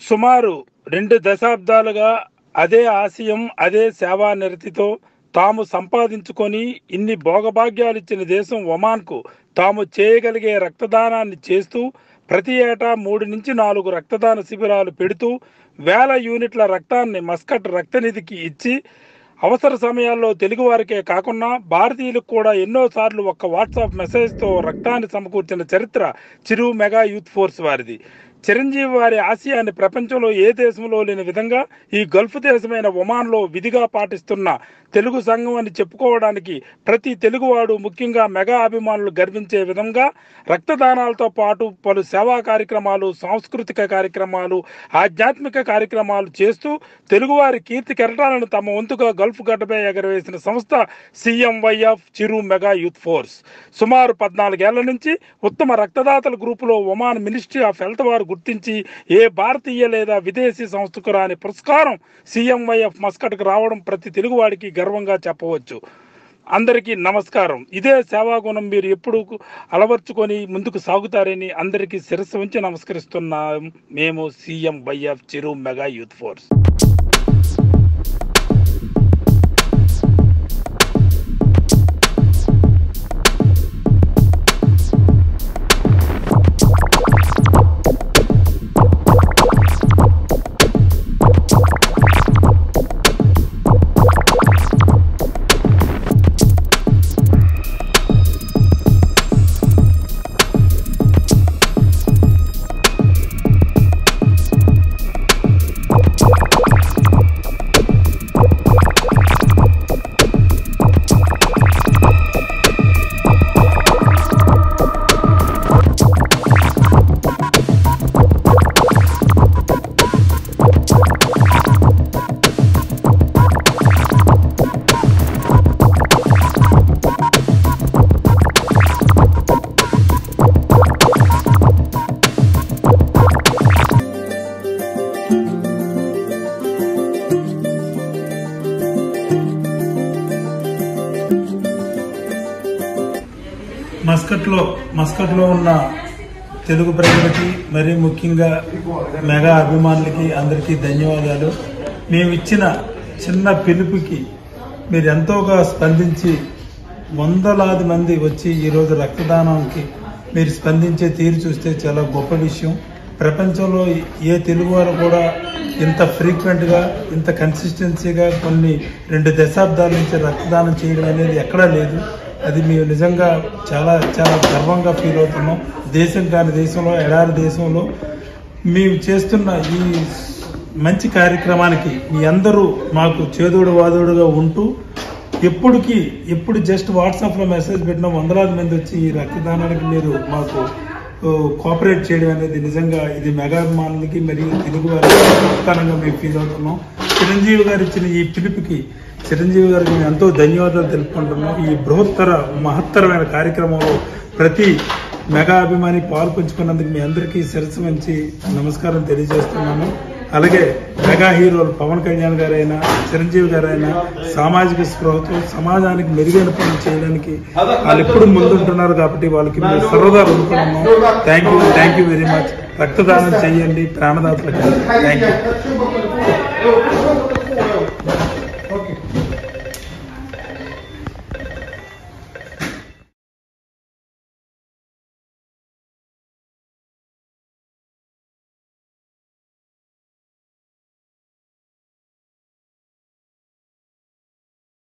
సుమారు 2 దశాబ్దాలుగా అదే ఆశయం, అదే సేవానిరతితో తాము సంపాదించుకొని ఇన్ని భోగభాగ్యాలిచ్చిన దేశం ఒమాన్కు తాము చేయగలిగే రక్తదానాన్ని చేస్తూ ప్రతి ఏటా 3 నుంచి 4 రక్తదాన శిబిరాలు పెడుతూ వేల యూనిట్ల రక్తాన్ని మస్కట్ రక్తనిధికి ఇచ్చి అవసర సమయాల్లో తెలుగువారికే కాకుండా భారతీయులకు కూడా ఎన్నోసార్లు ఒక్క వాట్సాప్ మెసేజ్తో రక్తాన్ని సమకూర్చిన చరిత్ర చిరు మెగా యూత్ ఫోర్స్ వారిది. చిరంజీవి వారి ఆశయాన్ని ప్రపంచంలో ఏ దేశంలో లేని విధంగా ఈ గల్ఫ్ దేశమైన ఒమాన్లో విధిగా పాటిస్తున్న తెలుగు సంఘం అని చెప్పుకోవడానికి ప్రతి తెలుగువాడు, ముఖ్యంగా మెగా అభిమానులు గర్వించే విధంగా రక్తదానాలతో పాటు పలు సేవా కార్యక్రమాలు, సాంస్కృతిక కార్యక్రమాలు, ఆధ్యాత్మిక కార్యక్రమాలు చేస్తూ తెలుగువారి కీర్తి కెరటాలను తమ వంతుగా గల్ఫ్ గడ్డపై ఎగరవేసిన సంస్థ CMYF చిరు మెగా యూత్ ఫోర్స్. సుమారు 14 ఏళ్ల నుంచి ఉత్తమ రక్తదాతల గ్రూపులో ఒమాన్ మినిస్ట్రీ ఆఫ్ హెల్త్ వారు గుర్తించి ఏ భారతీయ లేదా విదేశీ సంస్థకు రాని పురస్కారం CMYF మస్కట్కు రావడం ప్రతి తెలుగువాడికి గర్వంగా చెప్పవచ్చు. అందరికీ నమస్కారం. ఇదే సేవాగుణం మీరు ఎప్పుడు అలవర్చుకొని ముందుకు సాగుతారని అందరికీ శిరస్సు ఉంచి నమస్కరిస్తున్నాం. మేము CMYF చిరు మెగా యూత్ ఫోర్స్. మస్కట్లో ఉన్న తెలుగు ప్రజలకి, మరీ ముఖ్యంగా మెగా అభిమానులకి అందరికీ ధన్యవాదాలు. మేము ఇచ్చిన చిన్న పిలుపుకి మీరు ఎంతోగా స్పందించి వందలాది మంది వచ్చి ఈరోజు రక్తదానానికి మీరు స్పందించే తీరు చూస్తే చాలా గొప్ప విషయం. ప్రపంచంలో ఏ తెలుగువారు కూడా ఇంత ఫ్రీక్వెంట్గా, ఇంత కన్సిస్టెన్సీగా కొన్ని 2 దశాబ్దాల నుంచి రక్తదానం చేయడం అనేది ఎక్కడా లేదు. అది మేము నిజంగా చాలా చాలా గర్వంగా ఫీల్ అవుతున్నాం. దేశం కాని దేశంలో, ఎడారి దేశంలో మేము చేస్తున్న ఈ మంచి కార్యక్రమానికి మీ అందరూ మాకు చేదోడు వాదోడుగా ఉంటూ ఎప్పుడు జస్ట్ వాట్సాప్లో మెసేజ్ పెట్టిన వందలాది మంది వచ్చి ఈ రక్తదానానికి మీరు మాకు కోఆపరేట్ చేయడం అనేది నిజంగా ఇది మెగా అభిమానులకి మరియు తెలుగు వారికి గొప్పతనంగా మేము ఫీల్ అవుతున్నాం. చిరంజీవి గారు ఇచ్చిన ఈ పిలుపుకి చిరంజీవి గారికి మేము ఎంతో ధన్యవాదాలు తెలుపుకుంటున్నాం. ఈ బృహత్తర మహత్తరమైన కార్యక్రమంలో ప్రతి మెగా అభిమాని పాల్పంచుకున్నందుకు మీ అందరికీ శిరస్సు వంచి నమస్కారం తెలియజేస్తున్నాను. అలాగే మెగా హీరోలు పవన్ కళ్యాణ్ గారైనా, చిరంజీవి గారైనా సామాజిక స్పృహతో సమాజానికి మెరుగైన పనులు చేయడానికి వాళ్ళు ఎప్పుడు ముందుంటున్నారు కాబట్టి వాళ్ళకి మేము సర్వదా రుణపడున్నాం. Thank you very much. రక్తదానం చేయండి, ప్రాణదాతలకు. Thank you.